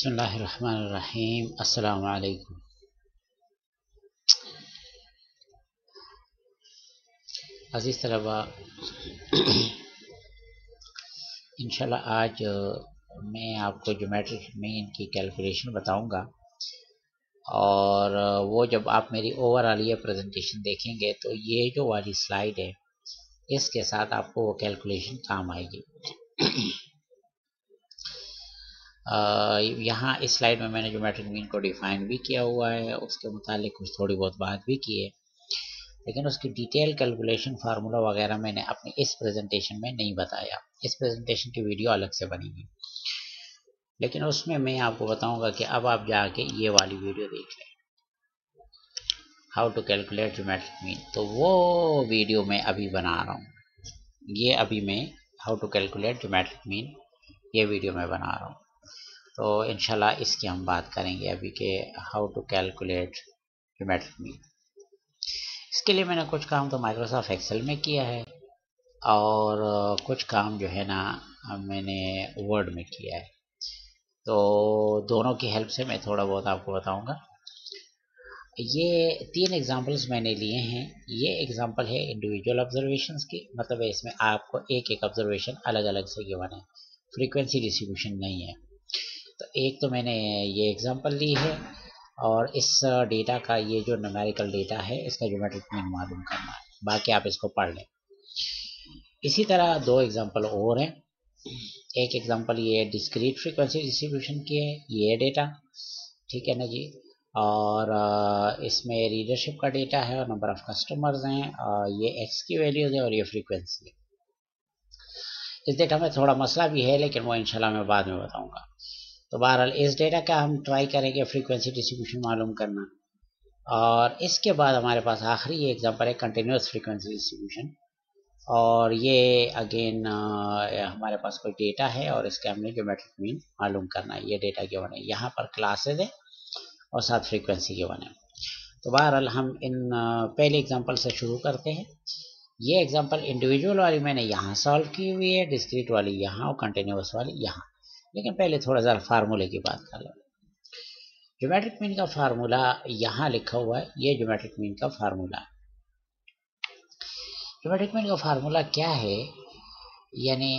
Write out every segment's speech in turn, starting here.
बिस्मिल्लाहिर्रहमानिर्रहीम। अस्सलामु अलैकुम। अज़ीज़ तलबा, इंशाल्लाह आज मैं आपको ज्योमेट्रिक मीन की कैलकुलेशन बताऊंगा और वो जब आप मेरी ओवरऑल ये प्रेजेंटेशन देखेंगे तो ये जो वाली स्लाइड है इसके साथ आपको वो कैलकुलेशन काम आएगी। यहाँ इस स्लाइड में मैंने ज्योमेट्रिक मीन को डिफाइन भी किया हुआ है, उसके मुतालिक कुछ थोड़ी बहुत बात भी की है, लेकिन उसकी डिटेल कैलकुलेशन फार्मूला वगैरह मैंने अपनी इस प्रेजेंटेशन में नहीं बताया। इस प्रेजेंटेशन की वीडियो अलग से बनेगी, लेकिन उसमें मैं आपको बताऊंगा कि अब आप जाके ये वाली वीडियो देख लें, how to calculate geometric mean. तो वो वीडियो मैं अभी बना रहा हूँ, ये अभी मैं how to calculate geometric mean ये वीडियो मैं बना रहा हूँ। तो इंशाल्लाह इसकी हम बात करेंगे अभी के how to calculate geometric mean. इसके लिए मैंने कुछ काम तो माइक्रोसॉफ्ट एक्सेल में किया है और कुछ काम जो है ना मैंने वर्ड में किया है। तो दोनों की हेल्प से मैं थोड़ा बहुत आपको बताऊंगा। ये 3 एग्जांपल्स मैंने लिए हैं। ये एग्जांपल है इंडिविजुअल ऑब्जर्वेशंस की, मतलब इसमें आपको एक एक ऑब्जर्वेशन अलग अलग से गिवन है, फ्रीक्वेंसी डिस्ट्रीब्यूशन नहीं है। तो एक तो मैंने ये एग्जांपल ली है और इस डेटा का ये जो न्यूमेरिकल डेटा है इसका ज्योमेट्रिक मीन मालूम करना है, बाकी आप इसको पढ़ लें। इसी तरह 2 एग्जांपल और हैं। एक एग्जांपल ये डिस्क्रीट फ्रीक्वेंसी डिस्ट्रीब्यूशन की है, ये डेटा, ठीक है ना जी। और इसमें रीडरशिप का डेटा है और नंबर ऑफ कस्टमर्स हैं, ये एक्स की वैल्यूज है और ये फ्रीक्वेंसी है। इस डेटा में थोड़ा मसला भी है, लेकिन वो इंशाल्लाह मैं बाद में बताऊंगा। तो बहरहाल इस डेटा का हम ट्राई करेंगे फ्रीक्वेंसी डिस्ट्रीब्यूशन मालूम करना। और इसके बाद हमारे पास आखिरी ये एग्जांपल है कंटिन्यूस फ्रीक्वेंसी डिस्ट्रीब्यूशन, और ये अगेन हमारे पास कोई डेटा है और इसके हमने ज्योमेट्रिक मीन मालूम करना है। ये डेटा गिवन है, यहाँ पर क्लासेज है और साथ फ्रीक्वेंसी गिवन है। तो बहरहाल हम इन पहले एग्जांपल से शुरू करते हैं। ये एग्जांपल इंडिविजुअल वाली मैंने यहाँ सॉल्व की हुई है, डिस्क्रीट वाली यहाँ और कंटिन्यूस वाली यहाँ। लेकिन पहले थोड़ा सा फार्मूले की बात कर लें। ज्योमेट्रिक मीन का फार्मूला यहाँ लिखा हुआ है, ये ज्योमेट्रिक मीन का फार्मूला है। ज्योमेट्रिक मीन का फार्मूला क्या है, यानी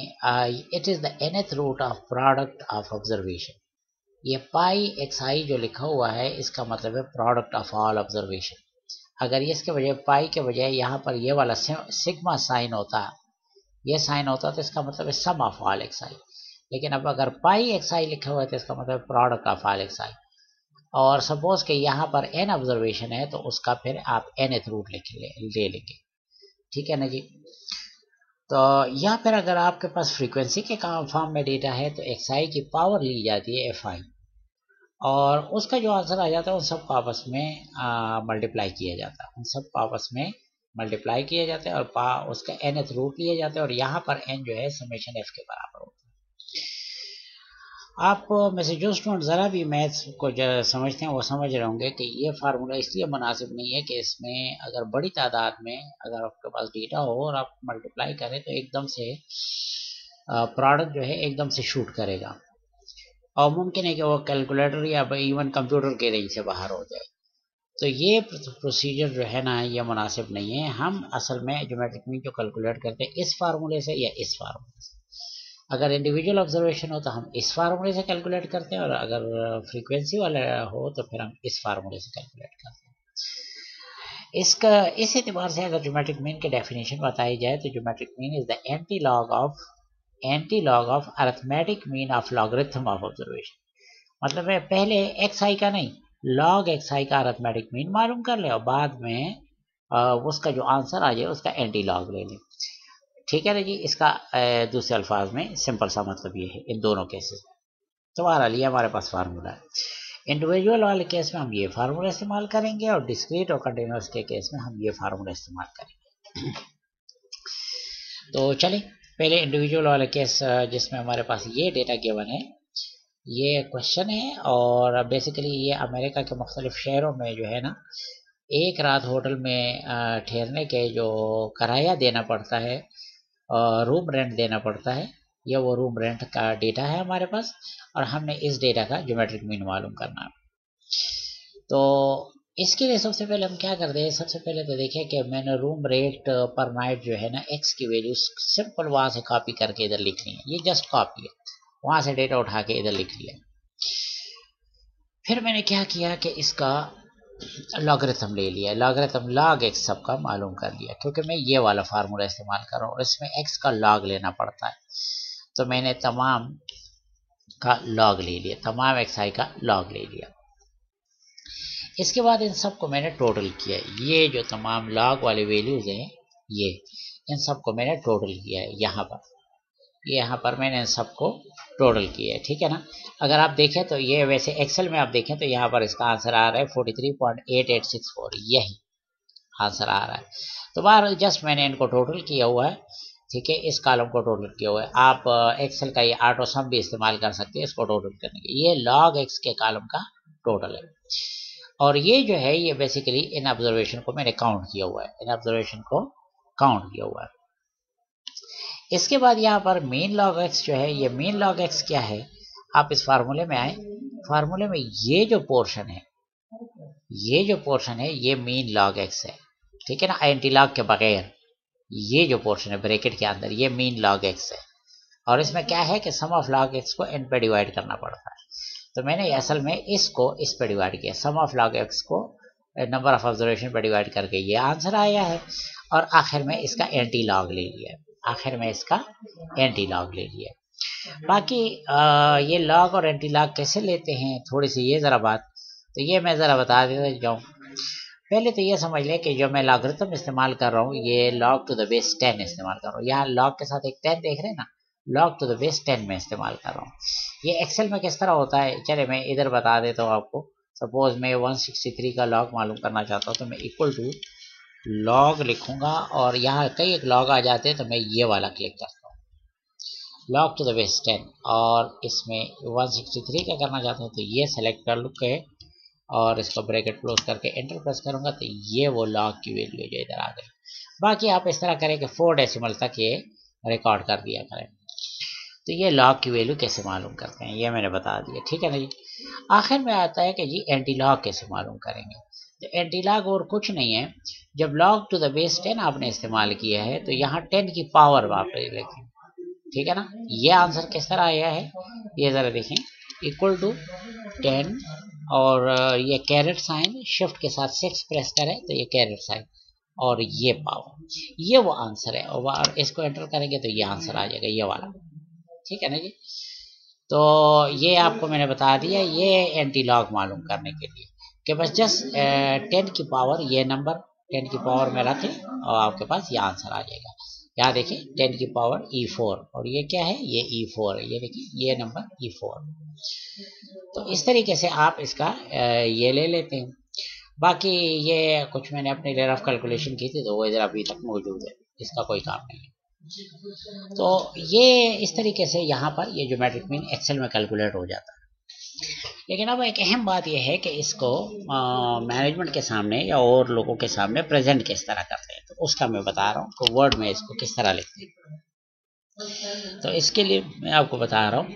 it is the nth root of product of observation. ये पाई एक्स आई जो लिखा हुआ है इसका मतलब है प्रोडक्ट ऑफ ऑल ऑब्जर्वेशन। अगर ये इसके बजाय पाई के बजाय यहाँ पर ये वाला सिग्मा साइन होता, ये साइन होता तो इसका मतलब है सम ऑफ ऑल एक्स आई। लेकिन अब अगर पाई एक्स आई लिखा हुआ है तो इसका मतलब प्रोडक्ट ऑफ ऑल एक्स आई। और सपोज कि यहाँ पर n ऑब्जर्वेशन है तो उसका फिर आप nth रूट ले लेंगे, ठीक है ना जी। तो यहाँ पर अगर आपके पास फ्रीक्वेंसी के फॉर्म में डेटा है तो एक्स आई की पावर ली जाती है एफ आई, और उसका जो आंसर आ जाता है उन सब को आपस में मल्टीप्लाई किया जाता है, उन सब को आपस में मल्टीप्लाई किया जाता है और उसका nth रूट लिया जाता है, और यहाँ पर n जो है समेशन f के बराबर होता है। आप में से जो स्टूडेंट ज़रा भी मैथ्स को समझते हैं वो समझ रहे होंगे कि ये फार्मूला इसलिए मुनासिब नहीं है कि इसमें अगर बड़ी तादाद में अगर आपके पास डेटा हो और आप मल्टीप्लाई करें तो एकदम से प्रोडक्ट जो है एकदम से शूट करेगा, और मुमकिन है कि वो कैलकुलेटर या इवन कंप्यूटर के रेंज से बाहर हो जाए। तो ये प्रोसीजर जो है ना ये मुनासिब नहीं है। हम असल में ज्योमेट्रिक मीन जो कैलकुलेट करते हैं इस फार्मूले से या इस फार्मूले से। अगर इंडिविजुअल ऑब्जर्वेशन हो तो हम इस फार्मूले से कैलकुलेट करते हैं, और अगर फ्रीक्वेंसी वाला हो तो फिर हम इस फार्मूले से कैलकुलेट करते हैं। इसका इस एतबार से अगर ज्योमेट्रिक मीन की डेफिनेशन बताई जाए तो geometric mean is the anti log of arithmetic mean of logarithm of observation. मतलब है पहले एक्स आई का नहीं, लॉग एक्स आई का अरिथमेटिक मीन मालूम कर ले और बाद में उसका जो आंसर आ जाए उसका एंटी लॉग ले ले, ठीक है ना जी। इसका दूसरे अल्फाज में सिंपल सा मतलब ये है इन दोनों केसेस में। तो बहरहाल ये हमारे पास फार्मूला है। इंडिविजुअल वाले केस में हम ये फार्मूला इस्तेमाल करेंगे और डिस्क्रीट और कंटिन्यूस के केस में हम ये फार्मूला इस्तेमाल करेंगे। तो चलिए पहले इंडिविजुअल वाले केस जिसमें हमारे पास ये डेटा गिवन है, ये क्वेश्चन है, और बेसिकली ये अमेरिका के मुख्तलिफ शहरों में जो है ना एक रात होटल में ठहरने के जो किराया देना पड़ता है, रूम रेंट देना पड़ता है, ये वो रूम रेंट का डेटा है हमारे पास, और हमने इस डेटा का ज्योमेट्रिक मीन मालूम करना है। तो इसके लिए सबसे पहले हम क्या करते हैं, सबसे पहले तो देखिए कि मैंने रूम रेट पर नाइट जो है ना एक्स की वैल्यू सिंपल वहां से कॉपी करके इधर लिखनी है, ये जस्ट कॉपी है, वहां से डेटा उठा के इधर लिख लिया। फिर मैंने क्या किया कि इसका लॉगरिथम ले लिया, लॉगरिथम लॉग एक्स सबका मालूम कर लिया, क्योंकि मैं ये वाला फार्मूला इस्तेमाल कर रहा हूँ और इसमें एक्स का लॉग लेना पड़ता है। तो मैंने तमाम का लॉग ले लिया, तमाम एक्स आई का लॉग ले लिया। इसके बाद इन सबको मैंने टोटल किया, ये जो तमाम लॉग वाले वैल्यूज हैं ये, इन सबको मैंने टोटल किया है यहाँ पर मैंने इन सबको टोटल किया है, ठीक है ना। अगर आप देखें तो ये वैसे एक्सेल में आप देखें तो यहाँ पर इसका आंसर आ रहा है 43.8864, यही आंसर आ रहा है। तो बाहर जस्ट मैंने इनको टोटल किया हुआ है, ठीक है, इस कॉलम को टोटल किया हुआ है। आप एक्सेल का ये ऑटो सम भी इस्तेमाल कर सकते हैं इसको टोटल करने के। ये लॉग एक्स के कॉलम का टोटल है, और ये जो है ये बेसिकली इन ऑब्जर्वेशन को मैंने काउंट किया हुआ है, इन ऑब्जर्वेशन को काउंट किया हुआ है। इसके बाद यहाँ पर मेन लॉग एक्स जो है, ये मेन लॉग एक्स क्या है, आप इस फार्मूले में आए, फार्मूले में ये जो पोर्शन है, ये जो पोर्शन है ये मेन लॉग एक्स है, ठीक है ना, एंटी लॉग के बगैर ये जो पोर्शन है ब्रैकेट के अंदर ये मेन लॉग एक्स है। और इसमें क्या है कि सम ऑफ लॉग एक्स को एन पे डिवाइड करना पड़ता है। तो मैंने असल में इसको इस पे डिवाइड किया, सम ऑफ लॉग एक्स को नंबर ऑफ ऑब्जर्वेशन पे डिवाइड करके ये आंसर आया है, और आखिर में इसका एंटी लॉग ले लिया, आखिर में इसका एंटी लॉग ले लिया। बाकी ये लॉग और एंटी लॉग कैसे लेते हैं, थोड़ी सी ये ज़रा बात, तो ये मैं ज़रा बता देता जाऊँ। पहले तो ये समझ लें कि जो मैं लॉगरिथम इस्तेमाल कर रहा हूँ ये log टू द बेस 10 इस्तेमाल कर रहा हूँ। यहाँ log के साथ एक 10 देख रहे हैं ना, log टू द बेस 10 में इस्तेमाल कर रहा हूँ। ये एक्सेल में किस तरह होता है, चले मैं इधर बता देता हूँ आपको। सपोज मैं 163 का log मालूम करना चाहता हूँ, तो मैं इक्वल टू log लिखूंगा, और यहाँ कई एक log आ जाते हैं तो मैं ये वाला क्लिक करता हूँ, log टू द बेस 10, और इसमें 163 का करना चाहता हूँ तो ये सेलेक्ट कर लूँ के, और इसको ब्रैकेट क्लोज करके एंटर प्रेस करूंगा तो ये वो लॉग की वैल्यू जो इधर आ गई। बाकी आप इस तरह करें कि 4 डेसिमल तक ये रिकॉर्ड कर दिया करें। तो ये लॉग की वैल्यू कैसे मालूम करते हैं ये मैंने बता दिया, ठीक है ना जी। आखिर में आता है कि जी एंटी लॉग कैसे मालूम करेंगे। तो एंटी लॉग और कुछ नहीं है, जब log टू द बेस 10 आपने इस्तेमाल किया है तो यहाँ 10 की पावर वापस लिखें, ठीक है ना। ये आंसर किस तरह आया है ये ज़रा देखें, इक्वल टू 10 और ये कैरेट साइन, शिफ्ट के साथ 6 प्रेस करें तो ये कैरेट साइन, और ये पावर, ये वो आंसर है। और इसको एंटर करेंगे तो ये आंसर आ जाएगा ये वाला, ठीक है ना जी। तो ये आपको मैंने बता दिया ये एंटी लॉग मालूम करने के लिए कि बस जस्ट 10 की पावर, ये नंबर 10 की पावर में रखें और आपके पास ये आंसर आ जाएगा। यहाँ देखिए 10 की पावर E4, और ये क्या है, ये E4 है, ये देखिए ये नंबर E4। तो इस तरीके से आप इसका ये ले लेते हैं। बाकी ये कुछ मैंने अपनी रफ कैलकुलेशन की थी तो वो इधर अभी तक मौजूद है, इसका कोई काम नहीं है। तो ये इस तरीके से यहाँ पर ये ज्योमेट्रिक मीन एक्सेल में कैलकुलेट हो जाता है। लेकिन अब एक अहम बात यह है कि इसको मैनेजमेंट के सामने या और लोगों के सामने प्रेजेंट किस तरह करते हैं, तो उसका मैं बता रहा हूँ तो वर्ड में इसको किस तरह लिखते हैं। तो इसके लिए मैं आपको बता रहा हूँ,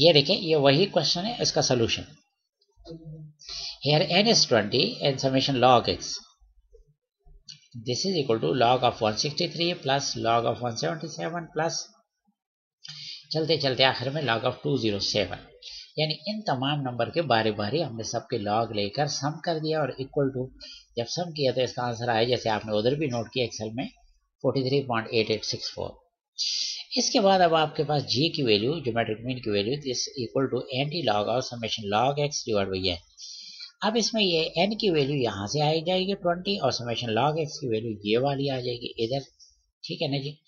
ये देखें ये वही क्वेश्चन है, इसका solution here n is 20 and summation log x, this is equal to log of 163 plus log of 177 plus चलते चलते आखिर में log of 207, यानी इन तमाम नंबर के बारी बारी हमने सबके लॉग लेकर सम कर दिया, और इक्वल टू जब सम किया तो इसका आंसर आया जैसे आपने उधर भी नोट किया एक्सेल में 43.8864। इसके बाद अब आपके पास g की वैल्यू, ज्योमेट्रिक मीन की value, this equal to anti log of summation log x divide by n। अब इसमें ये n की वैल्यू यहाँ से आ जाएगी 20, और समेशन लॉग x की वैल्यू ये वाली आ जाएगी इधर, ठीक है ना जी।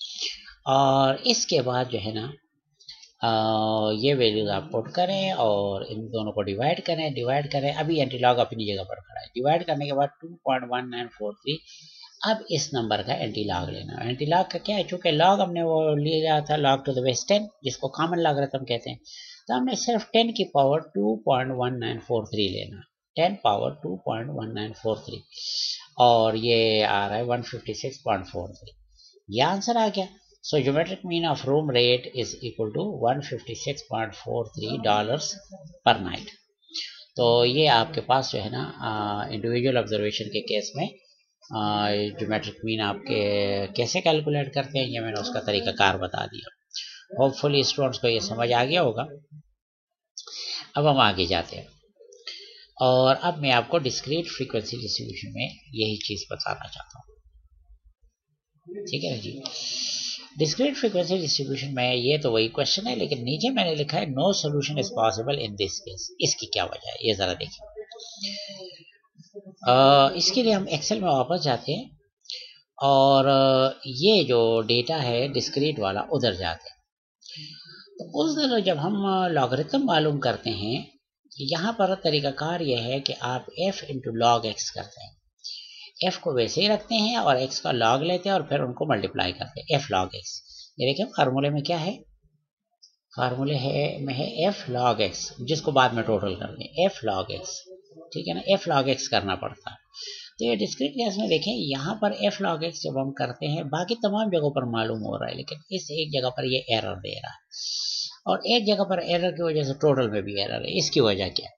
और इसके बाद जो है ना ये वैल्यूज आप पुट करें और इन दोनों को डिवाइड करें। अभी एंटी लॉग अपनी जगह पर खड़ा है, डिवाइड करने के बाद 2.1943। अब इस नंबर का एंटी लॉग लेना। एंटी लॉग का क्या है, चूंकि लॉग हमने वो लिया था log टू द बेस 10 जिसको कॉमन लॉगरिथम कहते हैं, तो हमने सिर्फ 10 की पावर 2.1943 लेना, 10 पावर 2.1943, और ये आ रहा है 156.43, ये आंसर आ गया। So geometric mean of room rate is equal to $156.43 per night. तो ये आपके पास जो है ना इंडिविजुअल ऑब्जर्वेशन के केस में ज्योमेट्रिक मीन आपके कैसे कैलकुलेट करते हैं ये मैंने उसका तरीकाकार बता दिया। होपफुली स्टूडेंट्स को ये समझ आ गया होगा। अब हम आगे जाते हैं और अब मैं आपको डिस्क्रीट फ्रीक्वेंसी डिस्ट्रीब्यूशन में यही चीज़ बताना चाहता हूँ। ठीक है ना जी। डिस्क्रीट फ्रीक्वेंसी डिस्ट्रीब्यूशन में ये तो वही क्वेश्चन है, लेकिन नीचे मैंने लिखा है no solution is possible in this case. इसकी क्या वजह है ये ज़रा देखिए। इसके लिए हम एक्सेल में वापस जाते हैं और ये जो डेटा है डिस्क्रीट वाला उधर जाते हैं। तो उस दिन जब हम लॉगरिथम मालूम करते हैं, यहाँ पर तरीकाकार यह है कि आप f इंटू लॉग एक्स करते हैं। f को वैसे ही रखते हैं और x का लॉग लेते हैं और फिर उनको मल्टीप्लाई करते हैं, f लॉग x। ये देखिए फार्मूले में क्या है, फार्मूले में है f log x, जिसको बाद में टोटल कर दें f log x। ठीक है ना, f log x करना पड़ता है। तो ये डिस्क्रीट केस में देखें यहाँ पर f log x जब हम करते हैं बाकी तमाम जगहों पर मालूम हो रहा है, लेकिन इस एक जगह पर ये एरर दे रहा है और एक जगह पर एरर की वजह से टोटल में भी एरर है। इसकी वजह क्या है?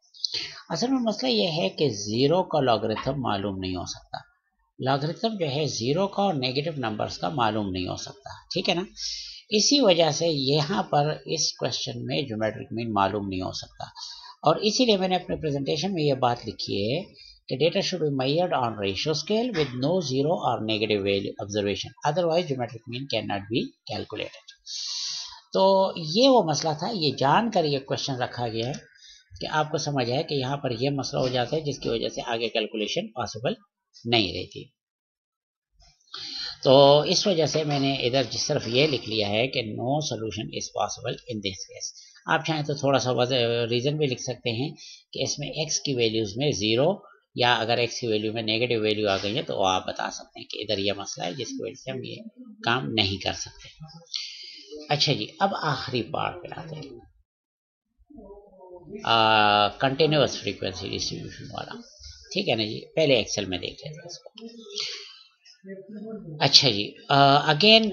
असल में मसला ये है कि जीरो का लॉगरिथम मालूम नहीं हो सकता। लॉगरिथम जो है जीरो का और नेगेटिव नंबर्स का मालूम नहीं हो सकता। ठीक है ना, इसी वजह से यहाँ पर इस क्वेश्चन में ज्योमेट्रिक मीन मालूम नहीं हो सकता और इसीलिए मैंने अपने प्रेजेंटेशन में ये बात लिखी है कि data should be measured on ratio scale with no zero और negative value observation, otherwise geometric mean can not be calculated. तो ये वो मसला था, ये जानकर ये क्वेश्चन रखा गया है कि आपको समझ आए कि यहाँ पर यह मसला हो जाता है जिसकी वजह से आगे कैलकुलेशन पॉसिबल नहीं रहती। तो इस वजह से मैंने इधर सिर्फ ये लिख लिया है कि no solution is possible in this case. आप चाहें तो थोड़ा सा रीज़न भी लिख सकते हैं कि इसमें x की वैल्यूज़ में ज़ीरो या अगर x की वैल्यू में नेगेटिव वैल्यू आ गई है तो आप बता सकते हैं कि इधर यह मसला है जिसकी वजह से हम ये काम नहीं कर सकते। अच्छा जी, अब आखिरी पार्ट पे आते हैं, कंटिन्यूअस फ्रीक्वेंसी डिस्ट्रीब्यूशन वाला। ठीक है ना जी, पहले एक्सेल में देख लेते हैं इसको। अच्छा जी, अगेन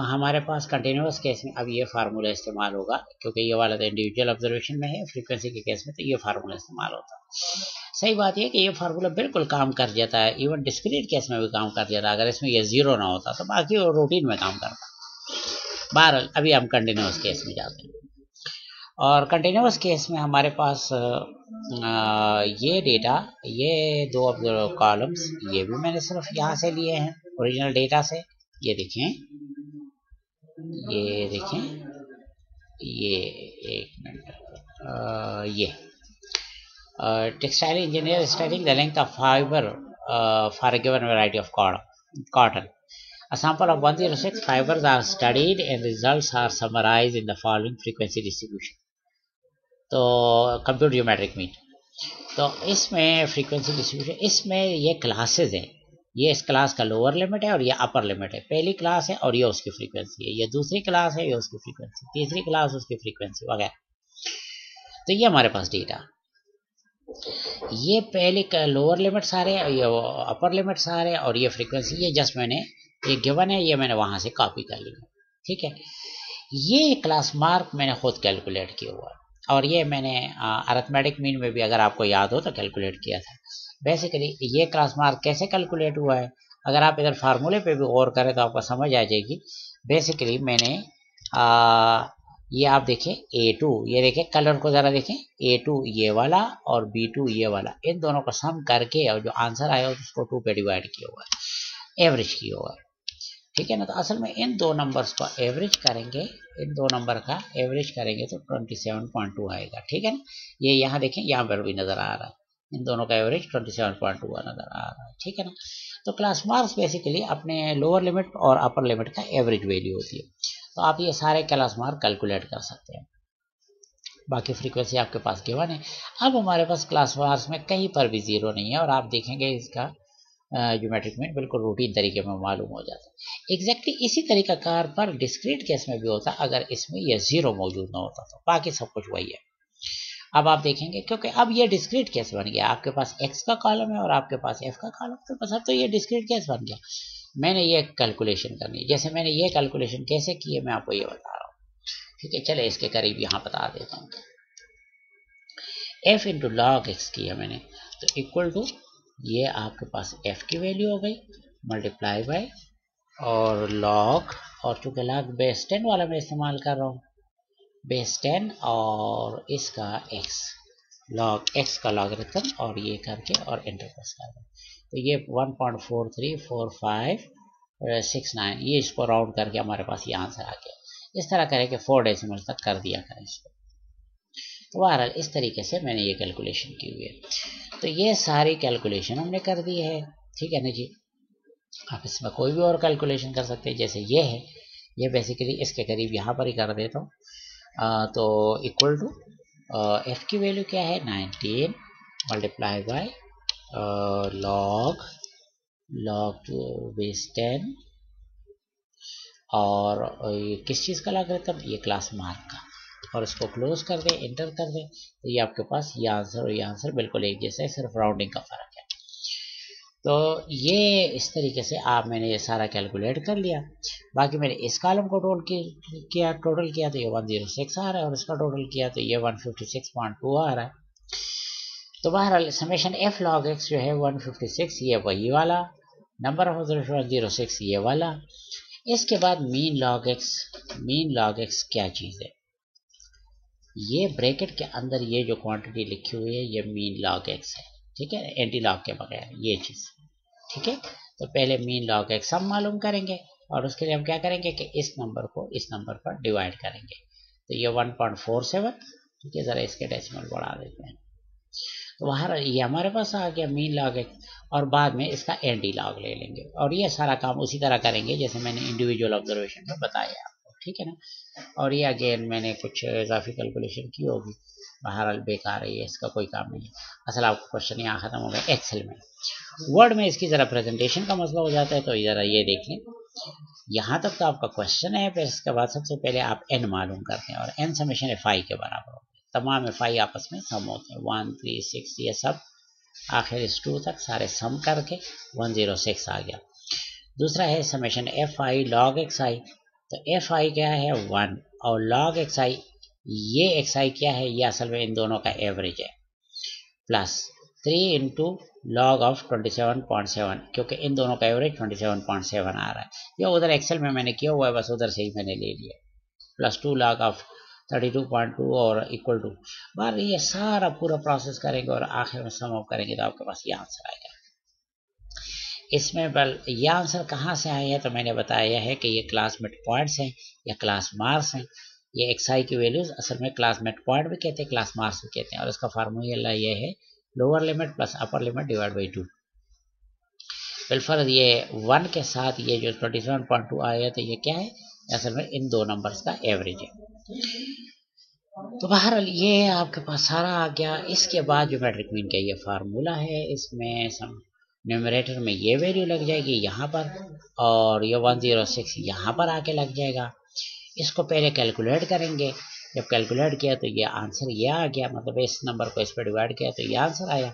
हमारे पास कंटिन्यूअस केस में अब ये फार्मूला इस्तेमाल होगा, क्योंकि ये वाला तो इंडिविजुअल ऑब्जर्वेशन में है, फ्रीक्वेंसी के केस में तो ये फार्मूला इस्तेमाल होता है। सही बात है कि ये फार्मूला बिल्कुल काम कर जाता है, इवन डिस्क्रीट केस में भी काम कर जाता है। अगर इसमें ये जीरो ना होता तो बाकी वो रूटीन में काम करता। बहरहाल अभी हम कंटिन्यूअस केस में जाते हैं और कंटिन्यूअस केस में हमारे पास ये डेटा, ये दो कॉलम्स, ये भी मैंने सिर्फ यहाँ से लिए हैं ओरिजिनल डेटा से। ये देखें, ये देखें, ये एक मिनट, ये textile engineer studying the length of fibre for a given variety of cotton. A sample of 106 fibers are studied and results are summarized in the following frequency distribution. तो computer geometric mean, तो इसमें frequency distribution, इसमें ये classes हैं, ये इस class का lower limit है और ये अपर लिमिट है। पहली क्लास है और ये उसकी फ्रीक्वेंसी है, ये दूसरी क्लास है, ये उसकी फ्रीक्वेंसी, तीसरी क्लास उसकी फ्रीक्वेंसी वगैरह। तो ये हमारे पास डेटा, ये पहले लोअर लिमिट सारे, ये अपर लिमिट सारे और ये फ्रीक्वेंसी, ये जस्ट मैंने ये गिवन है, ये मैंने वहाँ से कॉपी कर लिया। ठीक है, ये क्लास मार्क मैंने खुद कैलकुलेट किया हुआ है और ये मैंने अरिथमेटिक मीन में भी अगर आपको याद हो तो कैलकुलेट किया था। बेसिकली ये क्लास मार्क कैसे कैलकुलेट हुआ है, अगर आप इधर फार्मूले पे भी गौर करें तो आपको समझ आ जाएगी। बेसिकली मैंने ये आप देखें A2, ये देखें कलर को ज़रा देखें, A2 ये वाला और B2 ये वाला, इन दोनों को सम करके और जो आंसर आया उसको 2 पे डिवाइड किया हुआ है, एवरेज किया हुआ है। ठीक है ना, तो असल में इन दो नंबर्स का एवरेज करेंगे, इन दो नंबर का एवरेज करेंगे तो 27.2 आएगा। ठीक है ना, ये यहाँ देखें, यहाँ पर भी नज़र आ रहा है, इन दोनों का एवरेज 27.2 नज़र आ रहा है। ठीक है ना, तो क्लास मार्क्स बेसिकली अपने लोअर लिमिट और अपर लिमिट का एवरेज वैल्यू होती है। तो आप ये सारे क्लास मार्क कैलकुलेट कर सकते हैं, बाकी फ्रीक्वेंसी आपके पास गिवन है। अब हमारे पास क्लास मार्क्स में कहीं पर भी जीरो नहीं है और आप देखेंगे इसका ज्योमेट्रिक मीन बिल्कुल रूटीन तरीके में मालूम हो जाता है। एग्जैक्टली इसी तरीका कार पर डिस्क्रीट केस में भी होता अगर इसमें यह जीरो मौजूद ना होता तो, बाकी सब कुछ वही है। अब आप देखेंगे क्योंकि अब ये डिस्क्रीट केस बन गया, आपके पास x का कॉलम है और आपके पास f का कॉलम, तो बस अब तो ये डिस्क्रीट केस बन गया। मैंने ये कैलकुलेशन करनी है। जैसे मैंने ये कैलकुलेशन कैसे की है मैं आपको ये बता रहा हूँ, ठीक है। चले इसके करीब यहाँ बता देता हूँ। f इंटू लॉग एक्स किया मैंने, तो इक्वल टू ये आपके पास f की वैल्यू हो गई मल्टीप्लाई बाय और लॉग, और चूंकि लॉग बेस 10 वाला मैं इस्तेमाल कर रहा हूँ, बेस 10 और इसका x, लॉग x का लॉगरिथम और ये करके और एंटर प्रेस कर दें। तो ये 1.434569 ये इसको राउंड करके हमारे पास ये आंसर आ गया। इस तरह करें कि 4 डेसिमल तक कर दिया करें इसको। तो बहरहाल इस तरीके से मैंने ये कैलकुलेशन की हुई है। तो ये सारी कैलकुलेशन हमने कर दी है, ठीक है ना जी। आप इसमें कोई भी और कैलकुलेशन कर सकते हैं। जैसे ये है, ये बेसिकली इसके करीब यहाँ पर ही कर देता हूँ। तो इक्वल टू एफ की वैल्यू क्या है 19 मल्टीप्लाई बाय लॉग बेस 10 और ये किस चीज़ का लॉगरिथम, ये क्लास मार्क का, और इसको क्लोज कर दें, एंटर कर दें। तो ये आपके पास ये आंसर और ये आंसर बिल्कुल एक जैसा है, सिर्फ राउंडिंग का फर्क है। तो ये इस तरीके से मैंने ये सारा कैलकुलेट कर लिया। बाकी मैंने इस कॉलम को टोटल किया तो ये 106 आ रहा है, और इसका टोटल किया तो ये 156.2 आ रहा है। तो बहरहाल समेशन एफ लॉग एक्स जो है 156, ये वही वाला नंबर ऑफ ऑब्जर्वेशन 106 ये वाला। इसके बाद मीन लॉग एक्स क्या चीज़ है, ये ब्रैकेट के अंदर ये जो क्वांटिटी लिखी हुई है ये मीन लॉग एक्स है, ठीक है, एंटी लॉग के बगैर ये चीज़, ठीक है। तो पहले मीन लॉग एक्स हम मालूम करेंगे, और उसके लिए हम क्या करेंगे कि इस नंबर को इस नंबर पर डिवाइड करेंगे। तो ये 1.47, ठीक है। ज़रा इसके डेसिमल बढ़ा देते हैं। तो बाहर ये हमारे पास आ गया मीन लॉग एक्स, और बाद में इसका एंटी लॉग ले लेंगे, और ये सारा काम उसी तरह करेंगे जैसे मैंने इंडिविजुअल ऑब्जर्वेशन में बताया आपको, ठीक है ना। और ये अगेन मैंने कुछ इजाफी कैलकुलेशन की होगी, बहरहाल बेकार है, ये इसका कोई काम नहीं है। असल आपका क्वेश्चन यहाँ ख़त्म हो गया। एक्सेल में, वर्ड में इसकी ज़रा प्रेजेंटेशन का मसला हो जाता है, तो ज़रा ये देख लें। यहाँ तक तो आपका क्वेश्चन है, फिर इसके बाद सबसे पहले आप एन मालूम करते हैं, और एन समेशन एफ आई के बराबर होता है। तमाम एफ आई आपस में सम होते हैं, 1, 3, 6 ये सब आखिर इस 2 तक सारे सम करके 106 आ गया। दूसरा है summation f i log x i, तो एफ आई क्या है 1, और लॉग एक्स आई, ये एक्स आई क्या है, ये असल में इन दोनों का एवरेज है, प्लस 3 इंटू लॉग ऑफ 27.7, क्योंकि इन दोनों का एवरेज 27.7 आ रहा है। ये उधर एक्सेल में मैंने किया हुआ है, बस उधर से ही मैंने ले लिया, प्लस 2 लॉग ऑफ 32.2 और इक्वल टू, बार ये सारा पूरा प्रोसेस करेंगे और आखिर में सम ऑफ करेंगे तो आपके पास ये आंसर आएगा। इसमें बल ये आंसर कहाँ से आया है, तो मैंने बताया है कि ये क्लास मिड पॉइंट्स हैं या क्लास मार्क्स हैं। ये एक्स आई की वैल्यूज असल में क्लास मिड पॉइंट भी कहते हैं, क्लास मार्क्स भी कहते हैं, और इसका फार्मूला ये है lower limit plus upper limit divide by 2। बिलफर्ज ये 1 के साथ ये जो 27.2 आया तो ये क्या है, असल में इन दो नंबर्स का एवरेज है। तो बहरहाल ये आपके पास सारा आ गया। इसके बाद जो मैट्रिक मीन का ये फार्मूला है, इसमें न्यूमरेटर में ये वैल्यू लग जाएगी यहाँ पर, और ये 106 यहाँ पर आके लग जाएगा। इसको पहले कैलकुलेट करेंगे, जब कैलकुलेट किया तो ये आंसर ये आ गया, मतलब इस नंबर को इस पर डिवाइड किया तो ये आंसर आया।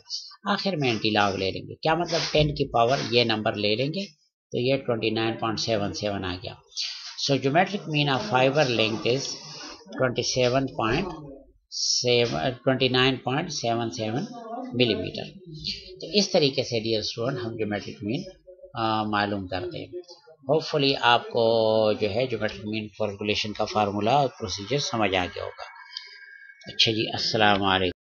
आखिर में एंटी लॉग ले लेंगे, क्या मतलब 10 की पावर ये नंबर ले लेंगे, तो ये 29.77 आ गया। So geometric mean of fibre length is 29.77 millimetre. तो इस तरीके से डियर स्टूडेंट हम ज्योमेट्रिक मीन मालूम करते हैं। होपफुली आपको जो है ज्योमेट्रिक मीन कैलकुलेशन का फार्मूला और प्रोसीजर समझ आ गया होगा। अच्छा जी, अस्सलाम वालेकुम।